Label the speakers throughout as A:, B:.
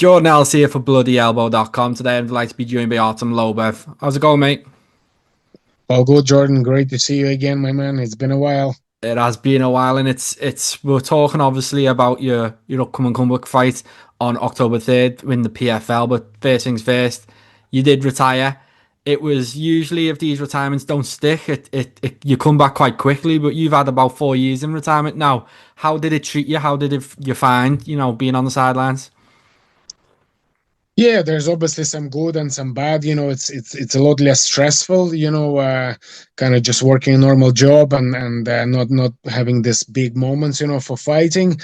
A: Jordan Ellis here for BloodyElbow.com. Today I'd like to be joined by Artem Lobov. How's it going, mate?
B: All good, Jordan. Great to see you again, my man. It's been a while.
A: It has been a while, and it's we're talking obviously about your upcoming comeback fight on October 3rd in the PFL. But first things first, you did retire. It was usually if these retirements don't stick, it you come back quite quickly. But you've had about 4 years in retirement now. How did it treat you? How did you find being on the sidelines?
B: Yeah, there's obviously some good and some bad. It's a lot less stressful. Kind of just working a normal job and not having this big moments. For fighting.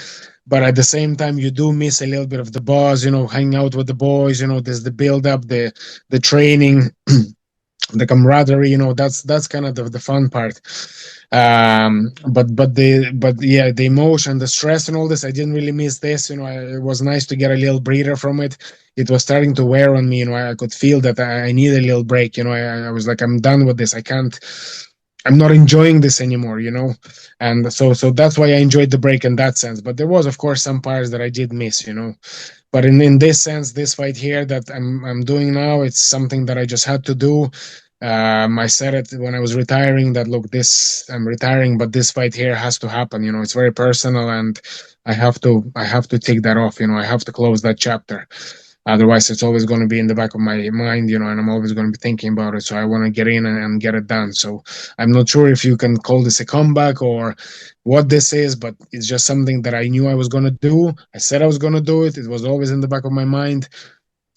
B: But at the same time, you do miss a little bit of the buzz. Hanging out with the boys. There's the build up, the training. The camaraderie, that's kind of the fun part. But yeah, the emotion, the stress and all this, I didn't really miss this. It was nice to get a little breather from it. It was starting to wear on me. I could feel that I need a little break. I was like, I'm done with this. I'm not enjoying this anymore. And so that's why I enjoyed the break in that sense. But there was, of course, some parts that I did miss. But in this sense, this fight here that I'm doing now, it's something that I just had to do. I said it when I was retiring that look, this I'm retiring, but this fight here has to happen. It's very personal, and I have to take that off. I have to close that chapter. Otherwise, it's always going to be in the back of my mind, and I'm always going to be thinking about it. So I want to get in and get it done. So I'm not sure if you can call this a comeback or what this is, but it's just something that I knew I was going to do. I said I was going to do it. It was always in the back of my mind.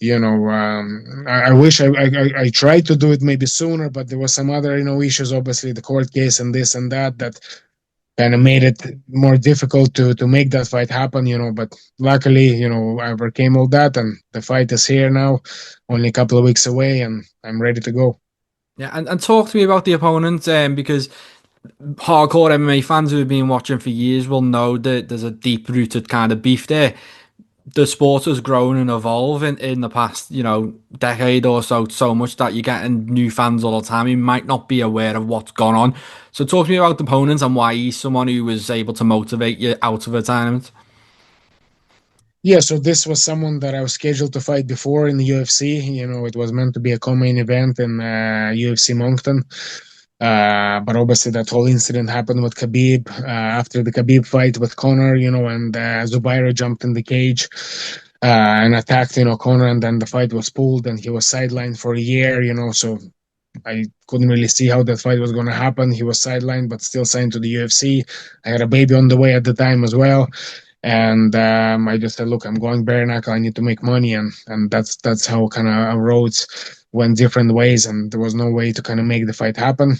B: I wish I tried to do it maybe sooner, but there was some other, issues, obviously the court case and this and that kind of made it more difficult to make that fight happen, but luckily, I overcame all that and the fight is here now, only a couple of weeks away, and I'm ready to go.
A: Yeah, and talk to me about the opponent, because hardcore MMA fans who have been watching for years will know that there's a deep rooted kind of beef there. The sport has grown and evolved in the past, decade or so much that you're getting new fans all the time. You might not be aware of what's gone on. So talk to me about the opponent and why he's someone who was able to motivate you out of retirement.
B: Yeah, so this was someone that I was scheduled to fight before in the UFC. It was meant to be a co-main event in UFC Moncton. But obviously that whole incident happened with Khabib after the Khabib fight with Conor, and Zubaira jumped in the cage and attacked, Conor, and then the fight was pulled and he was sidelined for a year, so I couldn't really see how that fight was going to happen. He was sidelined, but still signed to the UFC. I had a baby on the way at the time as well. And I just said, look, I'm going bare knuckle. I need to make money. And that's how kind of our roads went different ways. And there was no way to kind of make the fight happen.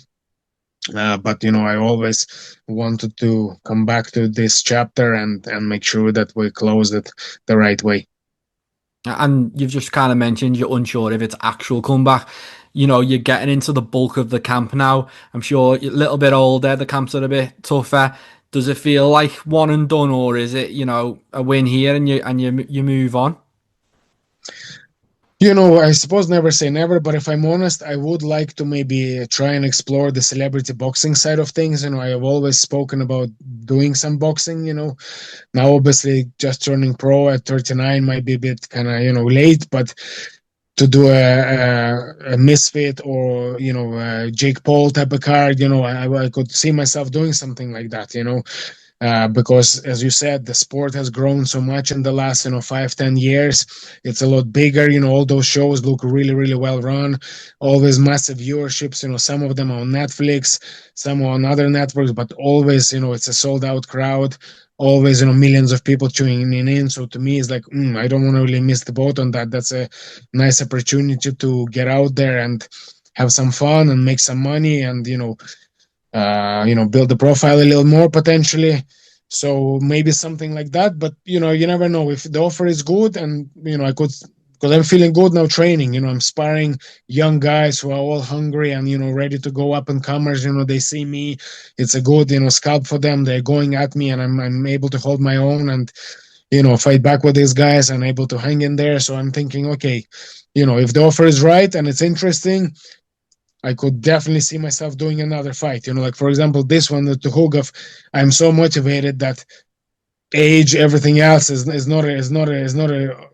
B: But I always wanted to come back to this chapter and make sure that we closed it the right way.
A: And you've just kind of mentioned you're unsure if it's actual comeback. You're getting into the bulk of the camp now. I'm sure you're a little bit older. The camps are a bit tougher. Does it feel like one and done, or is it, a win here and you move on?
B: I suppose never say never, but if I'm honest, I would like to maybe try and explore the celebrity boxing side of things. I have always spoken about doing some boxing. Now obviously just turning pro at 39 might be a bit kind of, late, but to do a misfit or Jake Paul type of card, I could see myself doing something like that, because as you said, the sport has grown so much in the last 5-10 years. It's a lot bigger. All those shows look really, really well run, always massive viewerships. Some of them on Netflix, some on other networks, but always it's a sold out crowd, always millions of people tuning in. So to me, it's like I don't want to really miss the boat on that. That's a nice opportunity to get out there and have some fun and make some money and build the profile a little more potentially. So maybe something like that. But you never know if the offer is good, and I could, because I'm feeling good now training. I'm sparring young guys who are all hungry and ready to go, up and comers. They see me, it's a good scalp for them. They're going at me, and I'm able to hold my own and fight back with these guys and able to hang in there. So I'm thinking, okay, if the offer is right and it's interesting, I could definitely see myself doing another fight. Like for example, this one, the Tuhugov, I'm so motivated that age, everything else is not a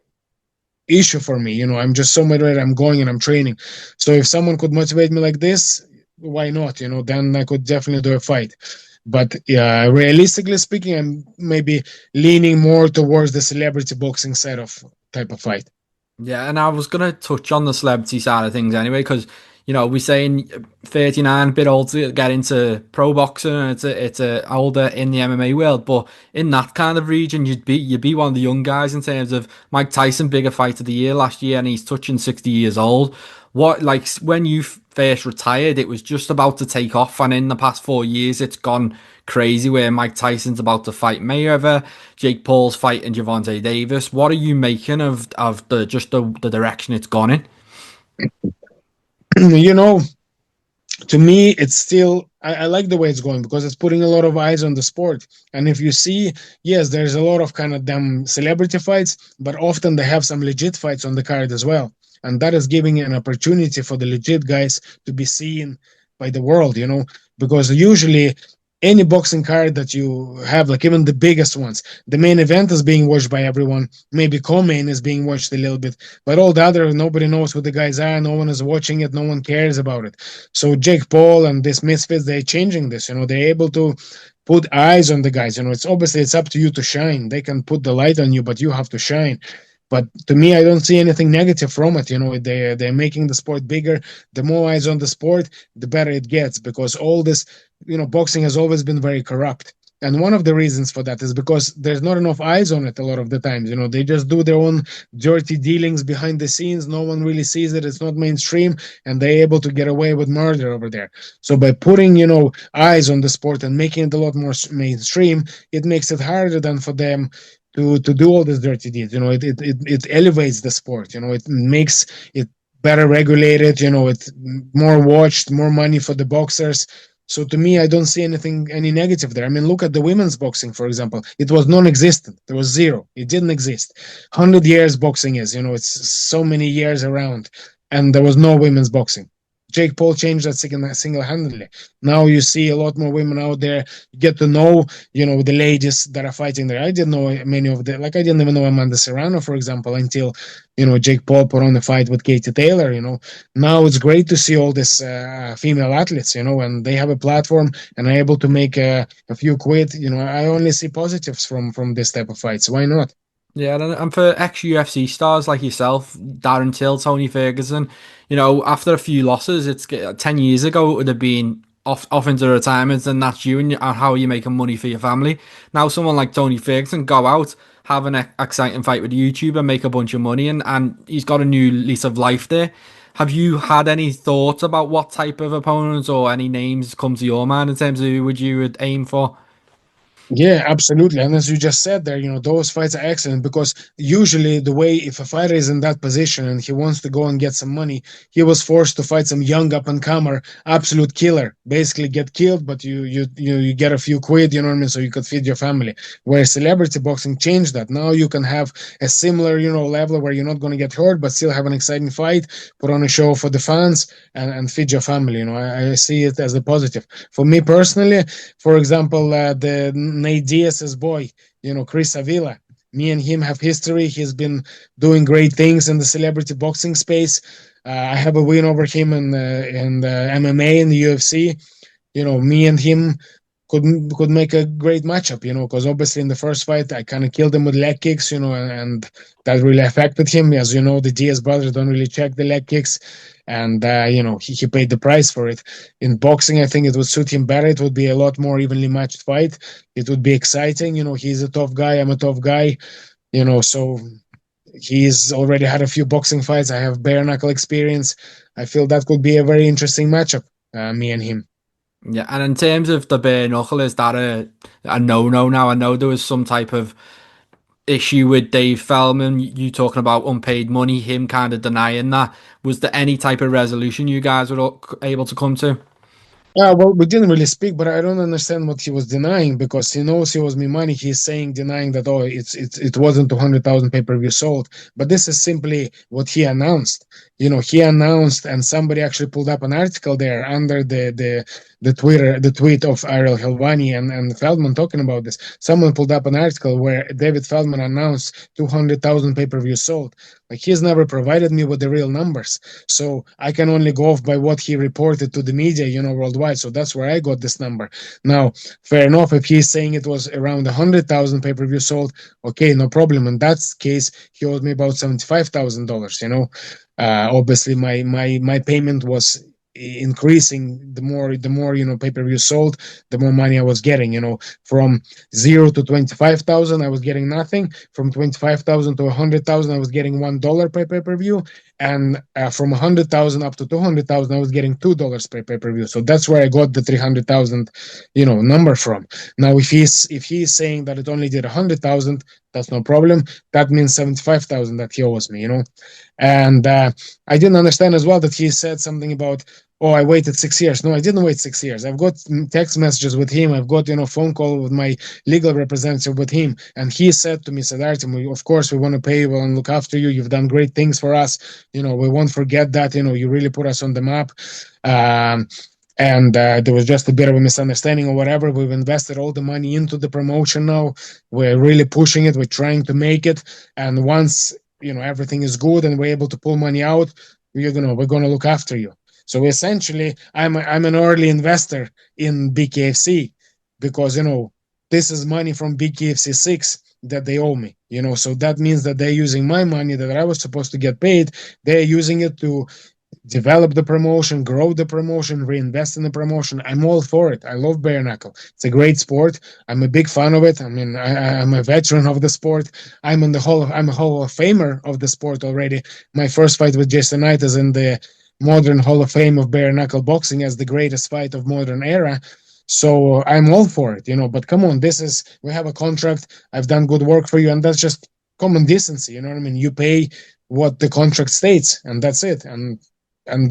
B: issue for me. I'm just so motivated. I'm going and I'm training. So if someone could motivate me like this, why not? Then I could definitely do a fight. But yeah, realistically speaking, I'm maybe leaning more towards the celebrity boxing side of type of fight.
A: Yeah, and I was gonna touch on the celebrity side of things anyway, because we're saying 39, a bit old to get into pro boxing, and it's a older in the MMA world, but in that kind of region, you'd be one of the young guys in terms of Mike Tyson, bigger fight of the year last year, and he's touching 60 years old. What like when you first retired, it was just about to take off, and in the past 4 years, it's gone crazy. Where Mike Tyson's about to fight Mayweather, Jake Paul's fighting Javante Davis. What are you making of the direction it's gone in?
B: you know, to me, it's still I like the way it's going because it's putting a lot of eyes on the sport. And if you see, yes, there's a lot of kind of damn celebrity fights, but often they have some legit fights on the card as well. And that is giving an opportunity for the legit guys to be seen by the world, because usually any boxing card that you have, like even the biggest ones, the main event is being watched by everyone. Maybe co-main is being watched a little bit, but all the other, nobody knows who the guys are. No one is watching it. No one cares about it. So Jake Paul and this Misfits, they're changing this. They're able to put eyes on the guys. It's obviously it's up to you to shine. They can put the light on you, but you have to shine. But to me, I don't see anything negative from it. They're making the sport bigger. The more eyes on the sport, the better it gets. Because all this, boxing has always been very corrupt. And one of the reasons for that is because there's not enough eyes on it a lot of the times. They just do their own dirty dealings behind the scenes. No one really sees it. It's not mainstream, and they're able to get away with murder over there. So by putting, eyes on the sport and making it a lot more mainstream, it makes it harder than for them to do all these dirty deeds. It elevates the sport. It makes it better regulated. It's more watched, more money for the boxers. So to me, I don't see any negative there. I mean, look at the women's boxing, for example. It was non-existent. There was zero. It didn't exist. 100 years boxing is. It's so many years around, and there was no women's boxing. Jake Paul changed that single-handedly. Now you see a lot more women out there. You get to know, the ladies that are fighting there. I didn't know many of them. Like I didn't even know Amanda Serrano, for example, until Jake Paul put on the fight with Katie Taylor. Now it's great to see all these female athletes. And they have a platform and are able to make a few quid. I only see positives from this type of fights. Why not?
A: Yeah, and for ex-UFC stars like yourself, Darren Till, Tony Ferguson, after a few losses, 10 years ago, it would have been off into retirement, and that's you and how you're making money for your family. Now, someone like Tony Ferguson, go out, have an exciting fight with a YouTuber, make a bunch of money, and he's got a new lease of life there. Have you had any thoughts about what type of opponents or any names come to your mind in terms of who would you would aim for?
B: Yeah, absolutely. And as you just said there, those fights are excellent because usually the way if a fighter is in that position and he wants to go and get some money, he was forced to fight some young up and comer, absolute killer, basically get killed, but you get a few quid, you know what I mean, so you could feed your family. Where celebrity boxing changed that. Now you can have a similar, level where you're not going to get hurt, but still have an exciting fight, put on a show for the fans and feed your family. I see it as a positive. For me personally, for example, the Nate Diaz's boy, Chris Avila. Me and him have history. He's been doing great things in the celebrity boxing space. I have a win over him in the MMA in the UFC. Me and him could make a great matchup, because obviously in the first fight I kind of killed him with leg kicks, and that really affected him. As you know, the Diaz brothers don't really check the leg kicks, and he paid the price for it. In boxing, I think it would suit him better. It would be a lot more evenly matched fight. It would be exciting. He's a tough guy. I'm a tough guy. So he's already had a few boxing fights. I have bare knuckle experience. I feel that could be a very interesting matchup, me and him.
A: Yeah, and in terms of the bare knuckle, is that a no-no now? I know there was some type of issue with Dave Feldman, you talking about unpaid money, him kind of denying that. Was there any type of resolution you guys were able to come to?
B: Yeah, well, we didn't really speak, but I don't understand what he was denying because he knows he owes me money. He's denying that it wasn't 200,000 pay-per-view sold. But this is simply what he announced. He announced, and somebody actually pulled up an article there under the tweet of Ariel Helvani and Feldman talking about this. Someone pulled up an article where David Feldman announced 200,000 pay-per-views sold. Like, he's never provided me with the real numbers, so I can only go off by what he reported to the media, worldwide. So that's where I got this number. Now, fair enough, if he's saying it was around 100,000 pay-per-views sold, okay, no problem. In that case, he owed me about $75,000. Obviously, my payment was increasing the more pay-per-view sold, the more money I was getting. From 0 to 25,000 I was getting nothing. From 25,000 to 100,000 I was getting $1 per pay-per-view, and from 100,000 up to 200,000 I was getting $2 per pay-per-view. So that's where I got the 300,000 number from. Now, if he's saying that it only did 100,000, that's no problem. That means 75,000 that he owes me. And I didn't understand as well that he said something about, oh, I waited 6 years. No, I didn't wait 6 years. I've got text messages with him. I've got, phone call with my legal representative with him. And he said to me, said, Artem, of course, we want to pay you and look after you. You've done great things for us. We won't forget that. You really put us on the map. And there was just a bit of a misunderstanding or whatever. We've invested all the money into the promotion now. We're really pushing it. We're trying to make it. And once, everything is good and we're able to pull money out, we're gonna look after you. So essentially, I'm an early investor in BKFC because this is money from BKFC 6 that they owe me. So that means that they're using my money that I was supposed to get paid. They're using it to develop the promotion, grow the promotion, reinvest in the promotion. I'm all for it. I love bare knuckle. It's a great sport. I'm a big fan of it. I mean, I'm a veteran of the sport. I'm a Hall of Famer of the sport already. My first fight with Jason Knight is in the modern Hall of Fame of bare knuckle boxing as the greatest fight of modern era. So I'm all for it, but come on, we have a contract. I've done good work for you, and that's just common decency. You know what I mean? You pay what the contract states, and that's it. And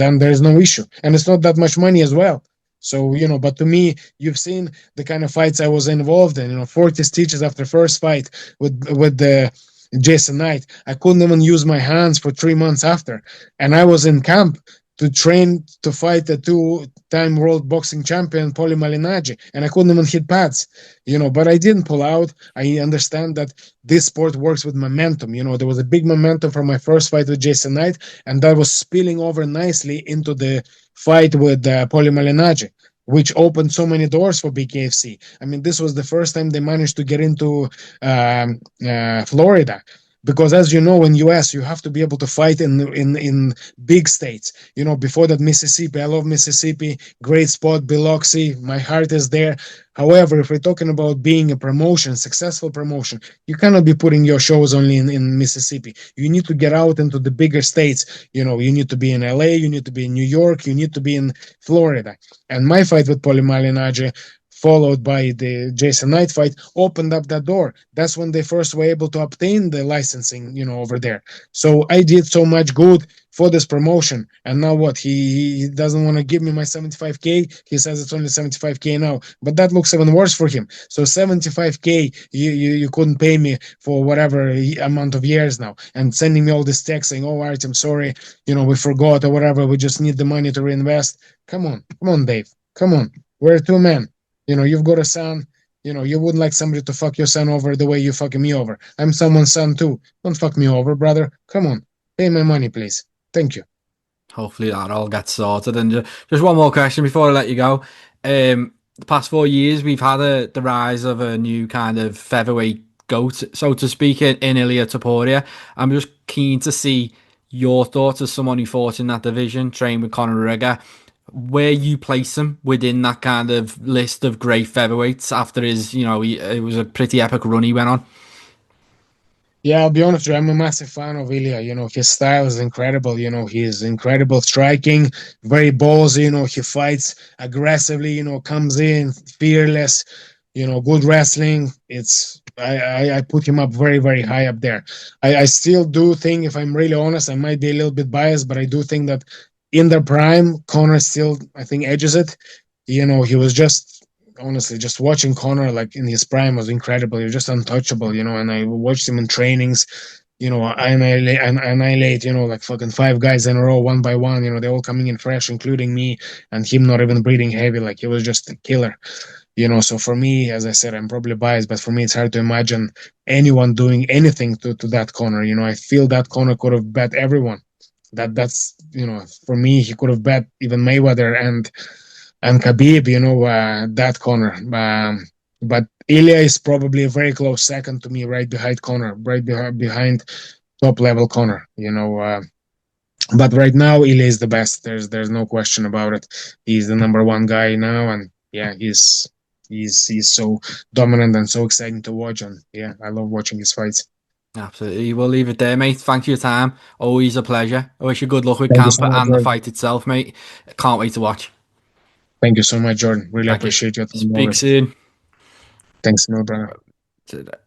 B: then there's no issue. And it's not that much money as well. So, but to me, you've seen the kind of fights I was involved in, 40 stitches after first fight with the Jason Knight. I couldn't even use my hands for 3 months after. And I was in camp to train to fight the two-time world boxing champion, Paulie Malignaggi, and I couldn't even hit pads, but I didn't pull out. I understand that this sport works with momentum. There was a big momentum from my first fight with Jason Knight, and that was spilling over nicely into the fight with Paulie Malignaggi, which opened so many doors for BKFC. I mean, this was the first time they managed to get into Florida. Because as you know, in US, you have to be able to fight in big states. Before that, Mississippi. I love Mississippi. Great spot, Biloxi. My heart is there. However, if we're talking about being a promotion, successful promotion, you cannot be putting your shows only in Mississippi. You need to get out into the bigger states. You need to be in LA. You need to be in New York. You need to be in Florida. And my fight with Paulie Malignaggi, followed by the Jason Knight fight, opened up that door. That's when they first were able to obtain the licensing, over there. So I did so much good for this promotion. And now what? He doesn't want to give me my 75K. He says it's only 75K now. But that looks even worse for him. So 75K, you couldn't pay me for whatever amount of years now. And sending me all this text saying, oh, Art, I'm sorry, we forgot or whatever. We just need the money to reinvest. Come on, Dave. Come on. We're two men. You've got a son. You wouldn't like somebody to fuck your son over the way you fucking me over. I'm someone's son too. Don't fuck me over, brother. Come on. Pay my money, please. Thank you.
A: Hopefully that all gets sorted. And just one more question before I let you go. The past 4 years, we've had the rise of a new kind of featherweight goat, so to speak, in Ilia Topuria. I'm just keen to see your thoughts as someone who fought in that division, trained with Conor McGregor, where you place him within that kind of list of great featherweights after his, it was a pretty epic run he went on.
B: Yeah, I'll be honest with you. I'm a massive fan of Ilia. His style is incredible. He's incredible striking, very ballsy. He fights aggressively. Comes in fearless. Good wrestling. I put him up very, very high up there. I still do think, if I'm really honest, I might be a little bit biased, but I do think that in their prime, Conor still, I think, edges it. He was honestly, just watching Conor like in his prime was incredible. He was just untouchable, and I watched him in trainings. annihilate, like fucking five guys in a row, one by one. They're all coming in fresh, including me, and him not even breathing heavy. Like, he was just a killer. So for me, as I said, I'm probably biased, but for me, it's hard to imagine anyone doing anything to that Conor. I feel that Conor could have bet everyone. That's for me, he could have bet even Mayweather and Khabib. That Conor. But Ilia is probably a very close second to me, right behind Conor, right behind top level Conor. But right now, Ilia is the best. There's no question about it. He's the number one guy now, and yeah, he's so dominant and so exciting to watch. And yeah, I love watching his fights.
A: Absolutely. We'll leave it there, mate. Thanks for your time. Always a pleasure. I wish you good luck with
B: Thank you so
A: camp
B: much,
A: and the
B: Jordan.
A: fight itself, mate. Can't wait to watch.
B: Thank you so much, Jordan. Really
A: Thank you.
B: appreciate your time
A: Speak
B: always.
A: soon.
B: Thanks, my brother.